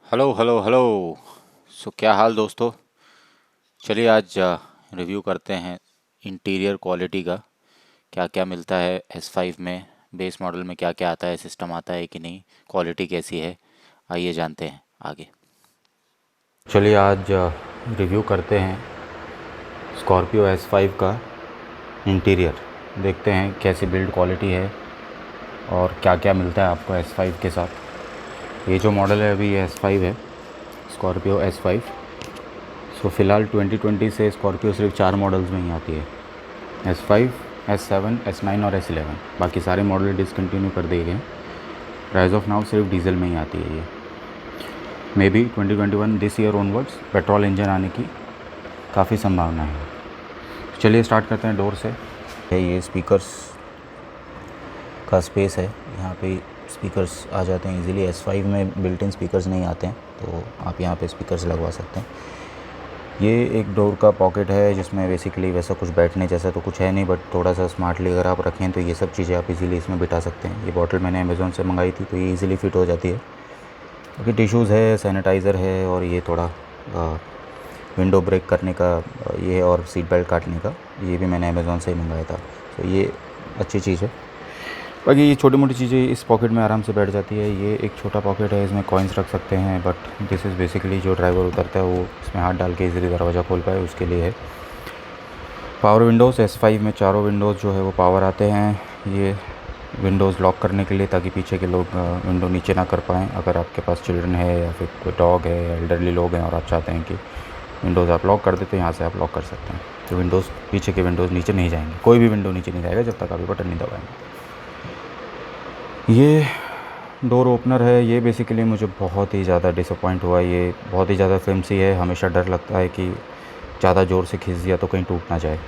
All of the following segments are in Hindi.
Hello hello hello. क्या हाल दोस्तों। चलिए आज रिव्यू करते हैं इंटीरियर क्वालिटी का। क्या क्या मिलता है S5 में, बेस मॉडल में क्या क्या आता है, सिस्टम आता है कि नहीं, क्वालिटी कैसी है, आइए जानते हैं आगे। चलिए आज रिव्यू करते हैं स्कॉर्पियो S5 का इंटीरियर। देखते हैं कैसी बिल्ड क्वालिटी है और क्या क्या मिलता है आपको S5 के साथ। ये जो मॉडल है अभी ये S5 है, स्कॉर्पियो S5। फ़िलहाल 2020 से स्कॉर्पियो सिर्फ 4 मॉडल्स में ही आती है, S5, S7, S9 और S11। बाकी सारे मॉडल डिसकंटिन्यू कर दिए गए। राइज ऑफ नाउ सिर्फ डीजल में ही आती है ये। May be 2021 this year onwards petrol engine आने की काफ़ी संभावना है। चलिए स्टार्ट करते हैं डोर से। ये स्पीकर्स का स्पेस है, यहाँ पे स्पीकर्स आ जाते हैं इजीली। S5 में बिल्ट इन स्पीकर्स नहीं आते हैं, तो आप यहाँ पे स्पीकर्स लगवा सकते हैं। ये एक डोर का पॉकेट है जिसमें बेसिकली वैसा कुछ बैठने जैसा तो कुछ है नहीं, बट थोड़ा सा स्मार्टली अगर आप रखें तो ये सब चीज़ें आप इजीली इसमें बिठा सकते हैं। ये बॉटल मैंने अमेज़ोन से मंगाई थी तो ये इजीली फ़िट हो जाती है। बाकी टिश्यूज़ है, सैनिटाइज़र है, और ये थोड़ा विंडो ब्रेक करने का ये है, और सीट बेल्ट काटने का ये भी मैंने अमेज़ोन से ही मंगाया था। तो ये अच्छी चीज़ है। बाकी ये छोटी मोटी चीज़ें इस पॉकेट में आराम से बैठ जाती है। ये एक छोटा पॉकेट है, इसमें कॉइन्स रख सकते हैं, बट दिस इज़ बेसिकली जो ड्राइवर उतरता है वो इसमें हाथ डाल के इजीली दरवाज़ा खोल पाए उसके लिए है। पावर विंडोज़ S5 में चारों विंडोज़ जो है वो पावर आते हैं। ये विंडोज़ लॉक करने के लिए, ताकि पीछे के लोग विंडो नीचे ना कर पाएँ। अगर आपके पास चिल्ड्रन है या फिर कोई डॉग है या एल्डरली लोग हैं और आप चाहते हैं कि विंडोज़ आप लॉक कर दें, तो यहाँ से आप लॉक कर सकते हैं। तो विंडोज़, पीछे के विंडोज़ नीचे नहीं जाएंगे, कोई भी विंडो नीचे नहीं जाएगा जब तक आप ये बटन नहीं दबाएंगे। ये डोर ओपनर है, ये बेसिकली मुझे बहुत ही ज़्यादा डिसअपॉइंट हुआ। ये बहुत ही ज़्यादा फ्लेम्सी है, हमेशा डर लगता है कि ज़्यादा ज़ोर से खींच दिया तो कहीं टूट ना जाए।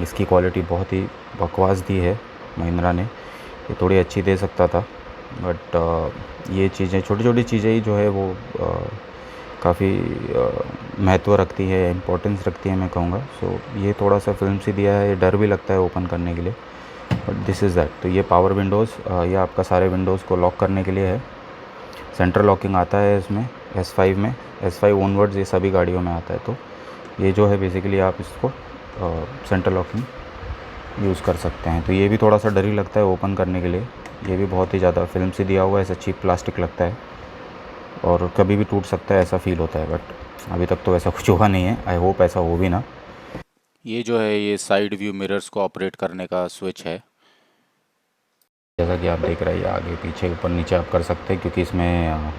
इसकी क्वालिटी बहुत ही बकवास दी है महिंद्रा ने, ये थोड़ी अच्छी दे सकता था, बट ये चीज़ें, छोटी छोटी चीज़ें ही जो है वो काफ़ी महत्व रखती है, इम्पोर्टेंस रखती है मैं कहूँगा। ये थोड़ा सा फ्लेम्सी दिया है, ये डर भी लगता है ओपन करने के लिए, बट दिस इज़ दैट। तो ये पावर विंडोज़, ये आपका सारे विंडोज़ को लॉक करने के लिए है। सेंटर लॉकिंग आता है इसमें S5 में, S5 ऑनवर्ड्स ये सभी गाड़ियों में आता है। तो ये जो है बेसिकली आप इसको सेंटर लॉकिंग यूज़ कर सकते हैं। तो ये भी थोड़ा सा डर ही लगता है ओपन करने के लिए। ये भी बहुत ही ज़्यादा फिल्म से दिया हुआ है, ऐसा चीप प्लास्टिक लगता है और कभी भी टूट सकता है ऐसा फ़ील होता है, बट अभी तक तो ऐसा कुछ हुआ नहीं है। आई होप ऐसा हो भी ना। ये जो है ये साइड व्यू मिरर्स को ऑपरेट करने का स्विच है, जैसा कि आप देख रहे हैं। आगे पीछे ऊपर नीचे आप कर सकते हैं, क्योंकि इसमें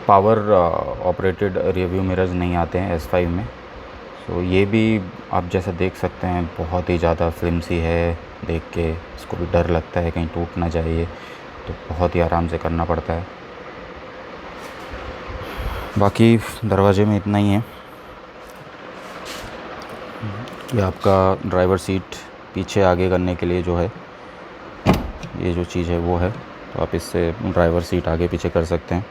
पावर ऑपरेटेड रिव्यू मिरर्स नहीं आते हैं S5 में। ये भी आप जैसा देख सकते हैं बहुत ही ज़्यादा फ्लिमसी है, देख के इसको भी डर लगता है कहीं टूट ना जाए ये, तो बहुत ही आराम से करना पड़ता है। बाकी दरवाजे में इतना ही है कि आपका ड्राइवर सीट पीछे आगे करने के लिए जो है ये जो चीज़ है वो है, तो आप इससे ड्राइवर सीट आगे पीछे कर सकते हैं।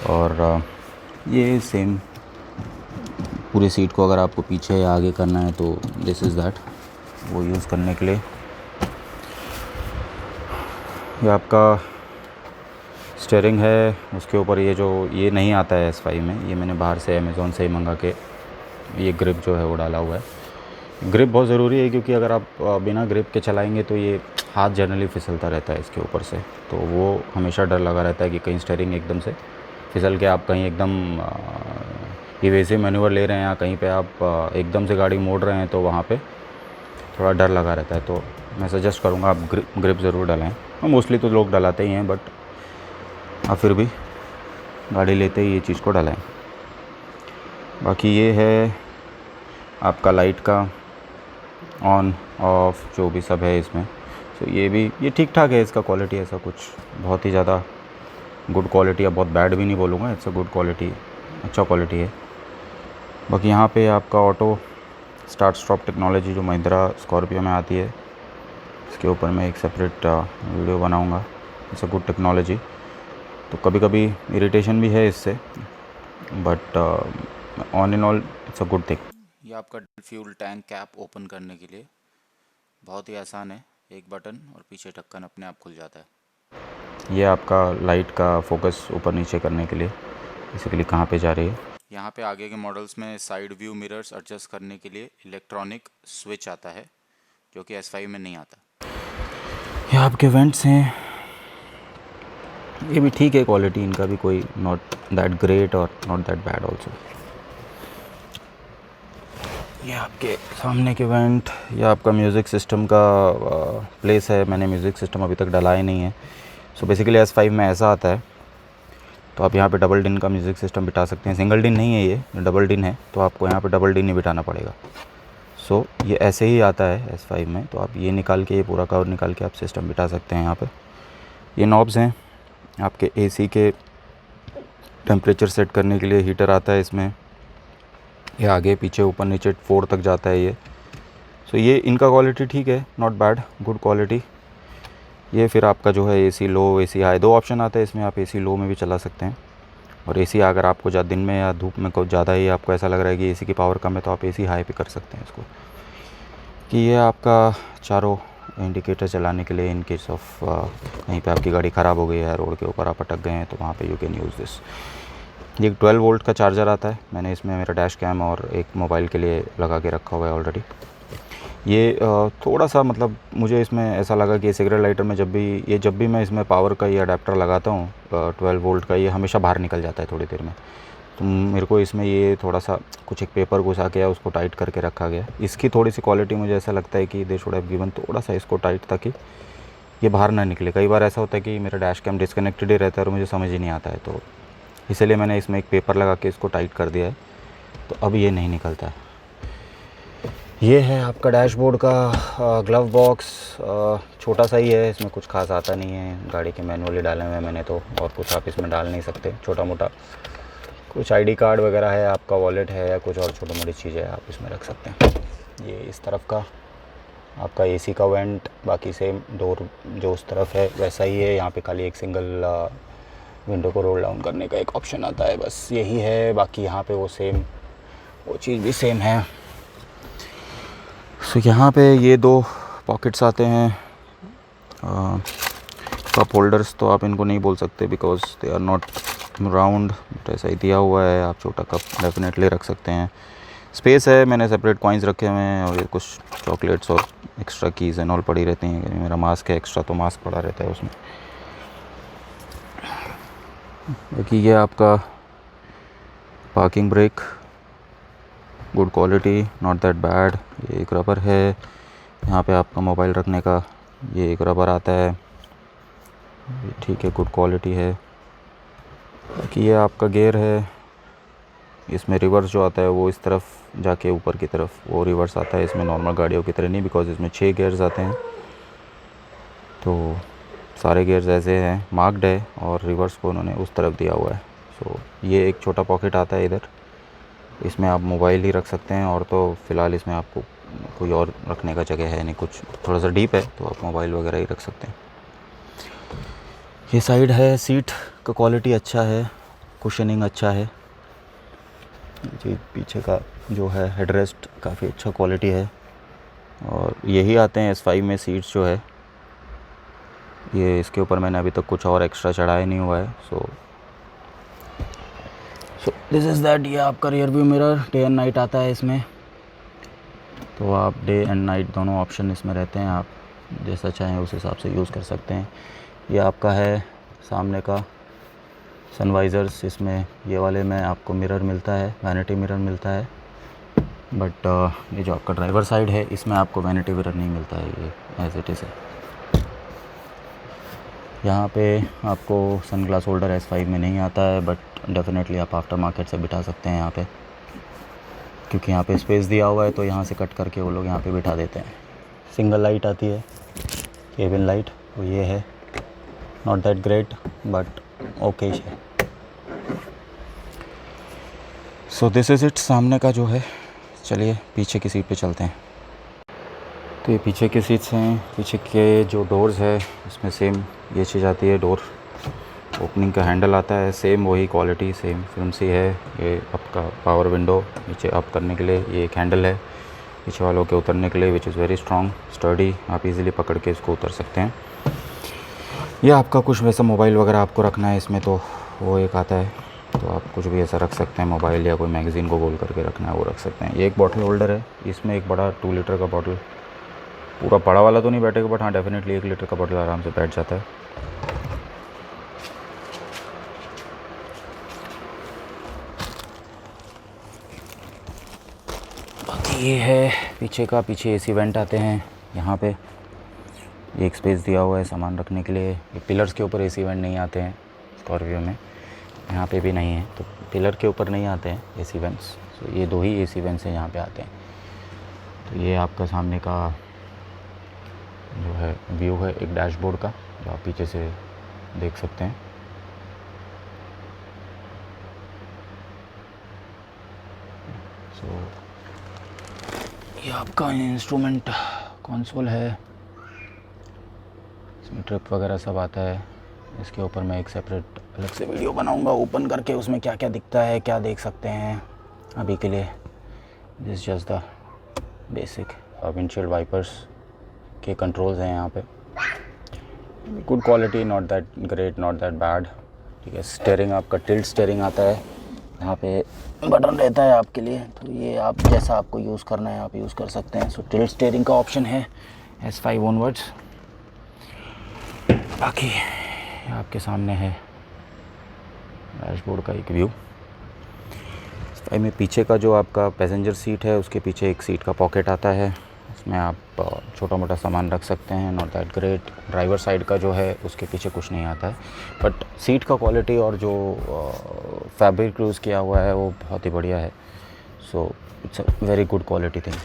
और ये सेम पूरी सीट को अगर आपको पीछे या आगे करना है तो दिस इज़ दैट, वो यूज़ करने के लिए। ये आपका स्टीयरिंग है, उसके ऊपर ये नहीं आता है S5 में, ये मैंने बाहर से अमेज़ोन से ही मंगा के ये ग्रिप जो है वो डाला हुआ है। ग्रिप बहुत ज़रूरी है, क्योंकि अगर आप बिना ग्रिप के चलाएंगे तो ये हाथ जनरली फिसलता रहता है इसके ऊपर से, तो वो हमेशा डर लगा रहता है कि कहीं स्टीयरिंग एकदम से फिसल के आप कहीं एकदम ये वैसे मैन्यूवर ले रहे हैं या कहीं पे आप एकदम से गाड़ी मोड़ रहे हैं, तो वहाँ पे थोड़ा डर लगा रहता है। तो मैं सजेस्ट करूँगा आप ग्रिप ज़रूर डलाएँ। मोस्टली तो लोग डलाते ही हैं, बट आप फिर भी गाड़ी लेते ही ये चीज़ को डलाएँ। बाकी ये है आपका लाइट का ऑन ऑफ जो भी सब है इसमें। ये ठीक ठाक है इसका क्वालिटी, ऐसा कुछ बहुत ही ज़्यादा गुड क्वालिटी या बहुत बैड भी नहीं बोलूँगा, इट्स अ गुड क्वालिटी, अच्छा क्वालिटी है। बाकी यहाँ पे आपका ऑटो स्टार्ट स्टॉप टेक्नोलॉजी जो महिंद्रा स्कॉर्पियो में आती है, इसके ऊपर मैं एक सेपरेट वीडियो बनाऊँगा। It's a good technology. तो कभी कभी इरिटेशन भी है इससे, but on in all it's a good thing. ये आपका फ्यूल टैंक कैप ओपन करने के लिए बहुत ही आसान है, एक बटन और पीछे ढक्कन अपने आप खुल जाता है। ये आपका लाइट का फोकस ऊपर नीचे करने के लिए बेसिकली कहाँ पे जा रही है। यहाँ पे आगे के मॉडल्स में साइड व्यू मिरर्स एडजस्ट करने के लिए इलेक्ट्रॉनिक स्विच आता है, जो कि S5 में नहीं आता। ये आपके वेंट्स हैं, ये भी ठीक है, क्वालिटी इनका भी कोई नॉट दैट ग्रेट और नॉट दैट बैड ऑल्सो। ये आपके सामने के वेंट, ये आपका म्यूज़िक सिस्टम का प्लेस है। मैंने म्यूज़िक सिस्टम अभी तक डला ही नहीं है। सो बेसिकली S5 में ऐसा आता है, तो आप यहाँ पे डबल डिन का म्यूज़िक सिस्टम बिठा सकते हैं। सिंगल डिन नहीं है, ये डबल डिन है, तो आपको यहाँ पे डबल डिन ही बिठाना पड़ेगा। सो ये ऐसे ही आता है S5 में, तो आप ये निकाल के, ये पूरा कवर निकाल के आप सिस्टम बिठा सकते हैं यहाँ पे। ये नॉब्स हैं आपके AC के टेम्परेचर सेट करने के लिए। हीटर आता है इसमें, ये आगे पीछे ऊपर नीचे 4 तक जाता है ये। सो ये इनका क्वालिटी ठीक है, नॉट बैड, गुड क्वालिटी। ये फिर आपका जो है AC लो, AC हाई, 2 ऑप्शन आता है इसमें। आप AC लो में भी चला सकते हैं, और AC अगर आपको ज़्यादा दिन में या धूप में कुछ ज़्यादा ही आपको ऐसा लग रहा है कि AC की पावर कम है, तो आप AC हाई पे कर सकते हैं इसको। कि ये आपका चारों इंडिकेटर चलाने के लिए, इन केस ऑफ कहीं पे आपकी गाड़ी ख़राब हो गई है, रोड के ऊपर आप अटक गए हैं, तो वहाँ पे यू कैन यूज़ दिस। ये 12 वोल्ट का चार्जर आता है। मैंने इसमें मेरा डैश कैम और एक मोबाइल के लिए लगा के रखा हुआ है ऑलरेडी। ये थोड़ा सा मतलब मुझे इसमें ऐसा लगा कि सिगरेट लाइटर में जब भी मैं इसमें पावर का ये अडेप्टर लगाता हूँ 12 वोल्ट का, ये हमेशा बाहर निकल जाता है थोड़ी देर में। तो मेरे को इसमें ये थोड़ा सा कुछ एक पेपर घुसा के या उसको टाइट करके रखा गया। इसकी थोड़ी सी क्वालिटी मुझे ऐसा लगता है कि दे शुड हैव गिवन थोड़ा सा इसको टाइट, ताकि ये बाहर ना निकले। कई बार ऐसा होता है कि मेरा डैश कैम डिस्कनेक्टेड ही रहता है और मुझे समझ ही नहीं आता है, तो इसलिए मैंने इसमें एक पेपर लगा के इसको टाइट कर दिया है, तो अब ये नहीं निकलता है। ये है आपका डैशबोर्ड का ग्लव बॉक्स, छोटा सा ही है, इसमें कुछ खास आता नहीं है। गाड़ी के मैनुअली डाले हुए हैं मैंने तो, और कुछ आप इसमें डाल नहीं सकते। छोटा मोटा कुछ ID कार्ड वगैरह है, आपका वॉलेट है, या कुछ और छोटी मोटी चीज़ें आप इसमें रख सकते हैं। ये इस तरफ का आपका AC का वेंट, बाकी सेम डोर जो उस तरफ है वैसा ही है। यहाँ पे खाली एक सिंगल विंडो को रोल डाउन करने का एक ऑप्शन आता है, बस यही है। बाकी यहाँ पे वो चीज़ भी सेम है। सो यहाँ पे ये 2 पॉकेट्स आते हैं। कप होल्डर्स तो आप इनको नहीं बोल सकते, because they are not round, but ऐसा ही दिया हुआ है। आप छोटा कप डेफिनेटली रख सकते हैं। स्पेस है, मैंने सेपरेट कॉइन्स रखे हुए हैं, और ये कुछ चॉकलेट्स और एक्स्ट्रा कीज़ एंड ऑल पड़ी रहती हैं। मेरा मास्क है एक्स्ट्रा, तो मास्क पड़ा रहता है उसमें। बाकी ये आपका parking brake, good quality, not that bad. ये एक रबर है, यहाँ पे आपका मोबाइल रखने का ये एक रबर आता है, ये ठीक है, गुड क्वालिटी है। बाकी ये आपका गियर है, इसमें रिवर्स जो आता है वो इस तरफ जाके ऊपर की तरफ वो रिवर्स आता है। इसमें नॉर्मल गाड़ियों की तरह नहीं, बिकॉज इसमें 6 गियर्स आते हैं, तो सारे गियर्स ऐसे हैं, मार्क्ड है, और रिवर्स को उन्होंने उस तरफ दिया हुआ है। सो ये एक छोटा पॉकेट आता है इधर, इसमें आप मोबाइल ही रख सकते हैं, और तो फ़िलहाल इसमें आपको कोई और रखने का जगह है नहीं। कुछ थोड़ा सा डीप है, तो आप मोबाइल वगैरह ही रख सकते हैं। ये साइड है, सीट का क्वालिटी अच्छा है, कुशनिंग अच्छा है। जी पीछे का जो है हेडरेस्ट काफ़ी अच्छा क्वालिटी है, और यही आते हैं S5 में सीट्स जो है। ये इसके ऊपर मैंने अभी तक कुछ और एक्स्ट्रा चढ़ाया नहीं हुआ है। So this is that. ये आपका rear view mirror day and night आता है इसमें, तो आप डे एंड नाइट दोनों ऑप्शन इसमें रहते हैं, आप जैसा चाहें उस हिसाब से यूज़ कर सकते हैं। ये आपका है सामने का सनवाइज़र्स, इसमें ये वाले में आपको मिरर मिलता है, वैनिटी मिरर मिलता है, बट ये जो आपका ड्राइवर साइड है इसमें आपको वैनिटी मिरर नहीं मिलता है, ये एज इट इज़ है। यहाँ पे आपको सनग्लास होल्डर S5 में नहीं आता है, बट डेफिनेटली आप आफ्टर मार्केट से बिठा सकते हैं यहाँ पे, क्योंकि यहाँ पे स्पेस दिया हुआ है, तो यहाँ से कट करके वो लोग यहाँ पे बिठा देते हैं। सिंगल लाइट आती है, केबिन लाइट, तो ये है, not that great but okay है। सो दिस इज़ इट सामने का जो है। चलिए पीछे की सीट पे चलते हैं। तो ये पीछे की सीट्स हैं, पीछे के जो डोर्स है इसमें सेम ये चीज़ आती है, डोर ओपनिंग का हैंडल आता है, सेम वही क्वालिटी, सेम फिल्म सी है। ये आपका पावर विंडो नीचे अप करने के लिए ये एक हैंडल है, पीछे वालों के उतरने के लिए, which is very strong, sturdy, आप इजीली पकड़ के इसको उतर सकते हैं। ये आपका कुछ वैसा मोबाइल वगैरह आपको रखना है इसमें, तो वो एक आता है, तो आप कुछ भी ऐसा रख सकते हैं, मोबाइल या कोई मैगज़ीन को गोल करके रखना है वो रख सकते हैं। ये एक बॉटल होल्डर है, इसमें एक बड़ा 2 लीटर का बॉटल, पूरा बड़ा वाला तो नहीं बैठेगा बट हाँ डेफिनेटली 1 लीटर का बॉटल आराम से बैठ जाता है। बाकी ये है पीछे का, पीछे एसी वेंट आते हैं यहाँ पे, ये एक स्पेस दिया हुआ है सामान रखने के लिए। ये पिलर्स के ऊपर एसी वेंट नहीं आते हैं स्कॉर्पियो में, यहाँ पे भी नहीं है, तो पिलर के ऊपर नहीं आते हैं एसी वेंट्स, तो ये 2 ही एसी वेंट्स हैं यहाँ पे आते हैं। तो ये आपका सामने का जो है व्यू है एक डैशबोर्ड का, जो आप पीछे से देख सकते हैं। सो ये आपका इंस्ट्रूमेंट कंसोल है, इसमें ट्रिप वगैरह सब आता है। इसके ऊपर मैं एक सेपरेट अलग से वीडियो बनाऊंगा ओपन करके, उसमें क्या क्या दिखता है, क्या देख सकते हैं। अभी के लिए this just the basic. Windshield wipers के कंट्रोल्स हैं यहाँ पे, good quality, not that great not that bad, ठीक है। स्टीयरिंग आपका टिल्ट स्टीयरिंग आता है, यहाँ पे बटन रहता है आपके लिए, तो ये आप जैसा आपको यूज़ करना है आप यूज़ कर सकते हैं। सो टिल्ट स्टीयरिंग का ऑप्शन है S5 ऑनवर्ड्स। बाकी आपके सामने है डैशबोर्ड का एक व्यू। S5 में पीछे का जो आपका पैसेंजर सीट है उसके पीछे एक सीट का पॉकेट आता है, उसमें आप छोटा मोटा सामान रख सकते हैं, not that great. Driver side का जो है उसके पीछे कुछ नहीं आता है, बट सीट का क्वालिटी और जो फैब्रिक यूज़ किया हुआ है वो बहुत ही बढ़िया है। So it's a very good quality thing.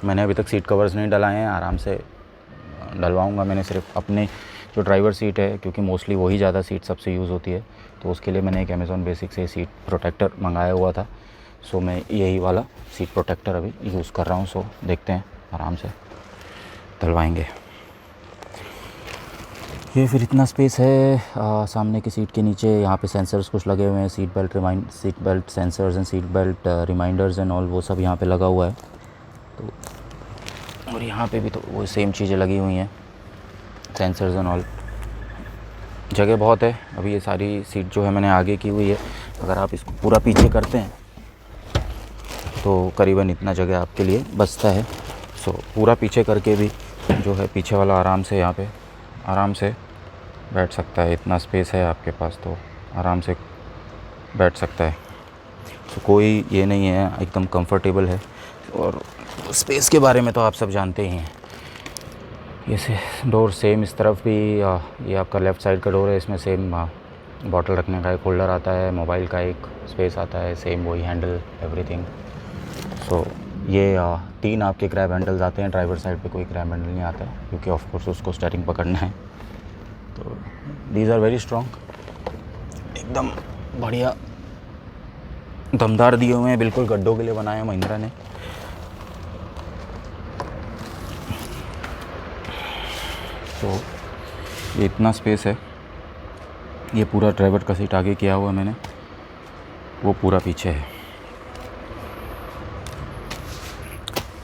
मैंने अभी तक सीट कवर्स नहीं डलाए हैं, आराम से डलवाऊँगा। मैंने सिर्फ अपने जो ड्राइवर सीट है, क्योंकि मोस्टली वही ज़्यादा सीट सबसे यूज़ होती है, तो उसके लिए मैंने एक अमेज़ॉन बेसिक से सीट प्रोटेक्टर मंगाया हुआ था। सो मैं यही वाला सीट प्रोटेक्टर अभी यूज़ कर रहा हूँ। सो देखते हैं, आराम से डलवाएंगे। ये फिर इतना स्पेस है सामने की सीट के नीचे, यहाँ पे सेंसर्स कुछ लगे हुए हैं, seat belt sensors and seat belt reminders and all, वो सब यहाँ पे लगा हुआ है। तो और यहाँ पे भी तो वो सेम चीज़ें लगी हुई हैं, सेंसर्स एंड ऑल। जगह बहुत है। अभी ये सारी सीट जो है मैंने आगे की हुई है, अगर आप इसको पूरा पीछे करते हैं तो करीबन इतना जगह आपके लिए बचता है। सो पूरा पीछे करके भी जो है पीछे वाला आराम से यहाँ पे आराम से बैठ सकता है, इतना स्पेस है आपके पास, तो आराम से बैठ सकता है। सो कोई ये नहीं है, एकदम कंफर्टेबल है। और स्पेस के बारे में तो आप सब जानते ही हैं। ये से डोर सेम इस तरफ भी, ये आपका लेफ़्ट साइड का डोर है, इसमें सेम बॉटल रखने का एक होल्डर आता है, मोबाइल का एक स्पेस आता है, सेम वही हैंडल एवरीथिंग। सो ये 3 आपके ग्रैब हैंडल्स आते हैं, ड्राइवर साइड पे कोई ग्रैब हैंडल नहीं आता है, क्योंकि ऑफ कोर्स उसको स्टीयरिंग पकड़ना है। तो दीज आर वेरी स्ट्रॉन्ग, एकदम बढ़िया दमदार दिए हुए हैं, बिल्कुल गड्ढों के लिए बनाए हैं महिंद्रा ने। तो ये इतना स्पेस है। ये पूरा ड्राइवर का सीट आगे किया हुआ मैंने, वो पूरा पीछे है।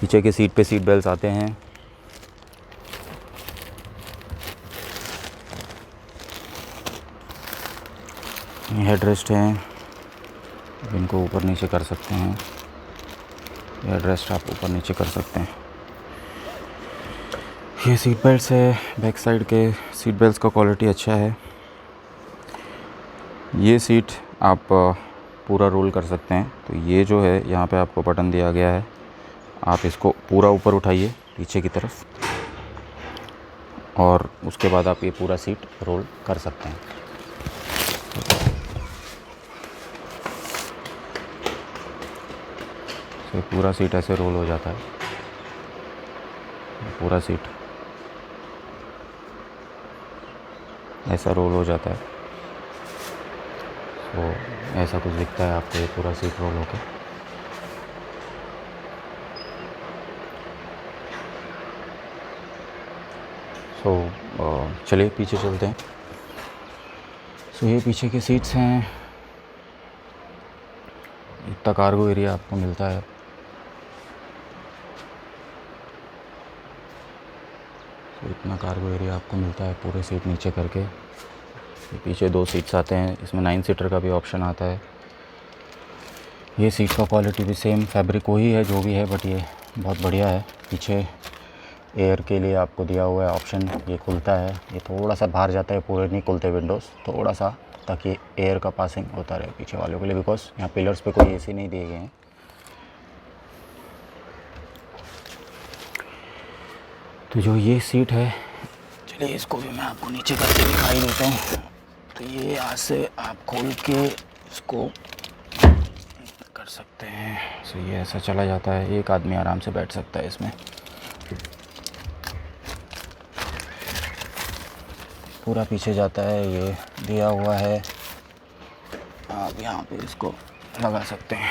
पीछे के सीट पे सीट बेल्ट आते हैं। हेडरेस्ट हैं, इनको ऊपर नीचे कर सकते हैं, हेडरेस्ट आप ऊपर नीचे कर सकते हैं। ये सीट बेल्ट्स है, बैक साइड के सीट बेल्ट्स का क्वालिटी अच्छा है। ये सीट आप पूरा रोल कर सकते हैं, तो ये जो है यहाँ पे आपको बटन दिया गया है, आप इसको पूरा ऊपर उठाइए पीछे की तरफ, और उसके बाद आप ये पूरा सीट रोल कर सकते हैं। तो पूरा सीट ऐसे रोल हो जाता है, पूरा सीट ऐसा रोल हो जाता है। तो ऐसा कुछ दिखता है आपको, ये पूरा सीट रोल होके। सो चलिए पीछे चलते हैं। सो ये पीछे की सीट्स हैं, इतना कार्गो एरिया आपको मिलता है। तो इतना कार्गो एरिया आपको मिलता है पूरे सीट नीचे करके। ये पीछे 2 सीट्स आते हैं, इसमें 9 सीटर का भी ऑप्शन आता है। ये सीट का क्वालिटी भी सेम फैब्रिक वही है जो भी है, बट ये बहुत बढ़िया है। पीछे एयर के लिए आपको दिया हुआ है ऑप्शन, ये खुलता है। ये थोड़ा सा बाहर जाता है, पूरे नहीं खुलते विंडोज़, थोड़ा सा, ताकि एयर का पासिंग होता रहे पीछे वालों के लिए, बिकॉज यहाँ पिलर्स पे कोई एसी नहीं दिए गए हैं। तो जो ये सीट है, चलिए इसको भी मैं आपको नीचे करके दिखाई देता हूँ। तो ये यहाँ से आप खोल के इसको कर सकते हैं। सो ये ऐसा चला जाता है, एक आदमी आराम से बैठ सकता है इसमें। पूरा पीछे जाता है, ये दिया हुआ है, आप यहाँ पे इसको लगा सकते हैं।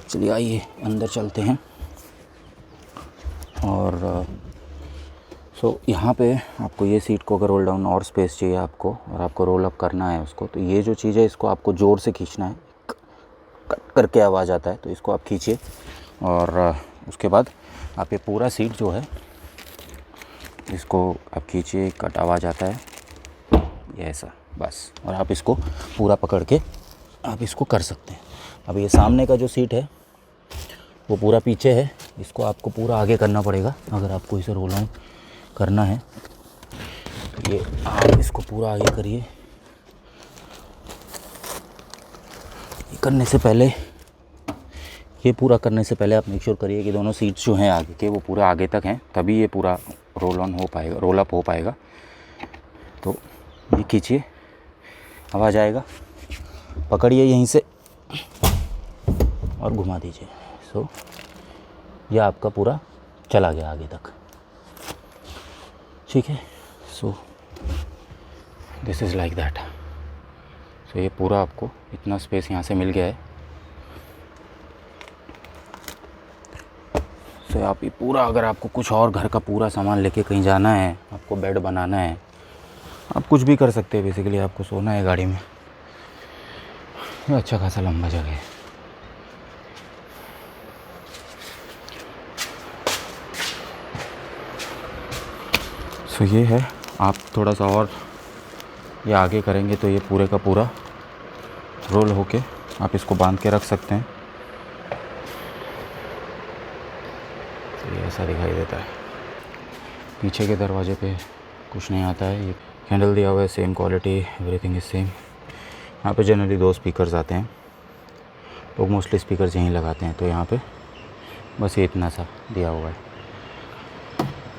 चलिए आइए अंदर चलते हैं। और सो यहाँ पे आपको ये सीट को अगर रोल डाउन और स्पेस चाहिए आपको, और आपको रोल अप करना है उसको, तो ये जो चीज़ है इसको आपको ज़ोर से खींचना है, कट करके आवाज़ आता है, तो इसको आप खींचिए। और उसके बाद आप ये पूरा सीट जो है इसको आप खींचिए, कट आवाज़ आता है ये ऐसा, बस। और आप इसको पूरा पकड़ के आप इसको कर सकते हैं। अब ये सामने का जो सीट है वो पूरा पीछे है, इसको आपको पूरा आगे करना पड़ेगा अगर आपको इसे रोल ऑन करना है। ये आप इसको पूरा आगे करिए। ये करने से पहले, ये पूरा करने से पहले आप मेक श्योर करिए कि दोनों सीट्स जो हैं आगे के वो पूरा आगे तक हैं, तभी ये पूरा रोल ऑन हो पाएगा, रोल अप हो पाएगा। तो ये खींचिए, आवाज़ आएगा, पकड़िए यहीं से और घुमा दीजिए। सो ये आपका पूरा चला गया आगे तक, ठीक है। So this is like that. So ये पूरा आपको इतना स्पेस यहाँ से मिल गया है। सो आप ये पूरा, अगर आपको कुछ और घर का पूरा सामान लेके कहीं जाना है, आपको बेड बनाना है, आप कुछ भी कर सकते हैं। बेसिकली आपको सोना है गाड़ी में, ये अच्छा खासा लंबा जगह है। सो ये है, आप थोड़ा सा और ये आगे करेंगे तो ये पूरे का पूरा रोल होके आप इसको बांध के रख सकते हैं। तो ये ऐसा दिखाई देता है। पीछे के दरवाजे पे कुछ नहीं आता है, ये हैंडल दिया हुआ है, same quality, everything is same. यहाँ पे जनरली 2 स्पीकर्स आते हैं, लोग मोस्टली स्पीकर्स यहीं लगाते हैं। तो यहाँ पे बस ये इतना सा दिया हुआ है।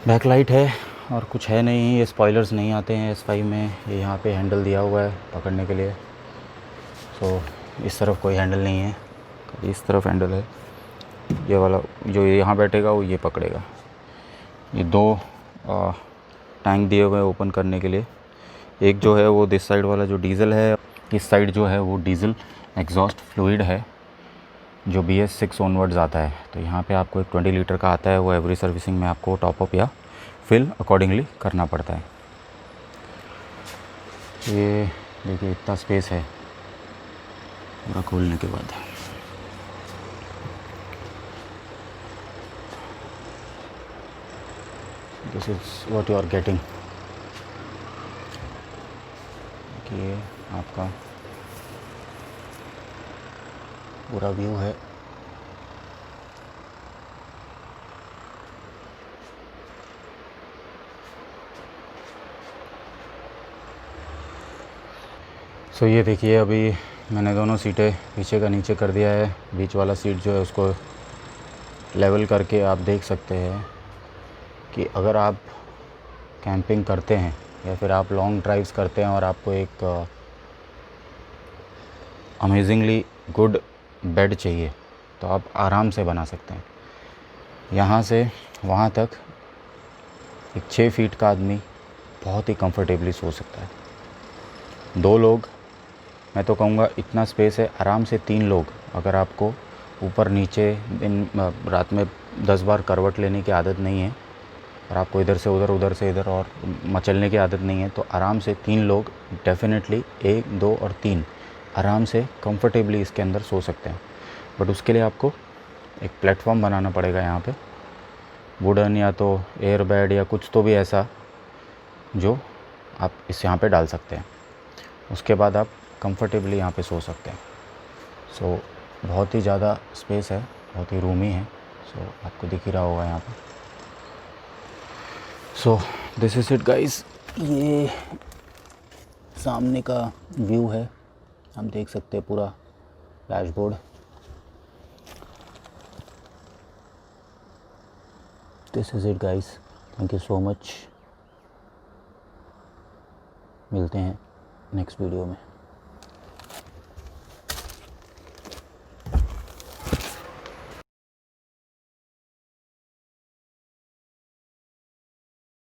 बैक लाइट है और कुछ है नहीं, ये स्पॉयलर्स नहीं आते हैं S5 में। ये यहाँ पे हैंडल दिया हुआ है पकड़ने के लिए। सो इस तरफ कोई हैंडल नहीं है, इस तरफ हैंडल है। ये वाला जो यहाँ बैठेगा वो ये पकड़ेगा। ये 2 टैंक दिए हुए हैं ओपन करने के लिए। एक जो है वो दिस साइड वाला जो डीज़ल है, इस साइड जो है वो डीज़ल एग्जॉस्ट फ्लूइड है जो BS6 ऑनवर्ड्स आता है। तो यहाँ पे आपको एक 20 लीटर का आता है, वो एवरी सर्विसिंग में आपको टॉपअप या फिल अकॉर्डिंगली करना पड़ता है। ये देखिए इतना स्पेस है पूरा खोलने के बाद। This is what you are getting. ये आपका पूरा व्यू है। सो ये देखिए, अभी मैंने दोनों सीटें पीछे का नीचे कर दिया है। बीच वाला सीट जो है उसको लेवल करके आप देख सकते हैं कि अगर आप कैंपिंग करते हैं या फिर आप लॉन्ग ड्राइव्स करते हैं और आपको एक अमेजिंगली गुड बेड चाहिए तो आप आराम से बना सकते हैं। यहाँ से वहाँ तक एक 6 फीट का आदमी बहुत ही कंफर्टेबली सो सकता है। 2 लोग, मैं तो कहूँगा इतना स्पेस है, आराम से 3 लोग। अगर आपको ऊपर नीचे दिन रात में 10 बार करवट लेने की आदत नहीं है और आपको इधर से उधर, उधर से इधर और मचलने की आदत नहीं है, तो आराम से 3 लोग डेफिनेटली 1, 2 और 3 आराम से कंफर्टेबली इसके अंदर सो सकते हैं। बट उसके लिए आपको एक प्लेटफॉर्म बनाना पड़ेगा यहाँ पे, वुडन या तो एयर बेड या कुछ तो भी ऐसा जो आप इस यहाँ पे डाल सकते हैं। उसके बाद आप कंफर्टेबली यहाँ पे सो सकते हैं। सो बहुत ही ज़्यादा स्पेस है, बहुत ही रूमी है। सो आपको दिख ही रहा होगा यहाँ पे। सो दिस इज़ इट गाइस। ये सामने का व्यू है, हम देख सकते हैं पूरा dashboard. This is it guys, thank you so much. मिलते हैं नेक्स्ट वीडियो में।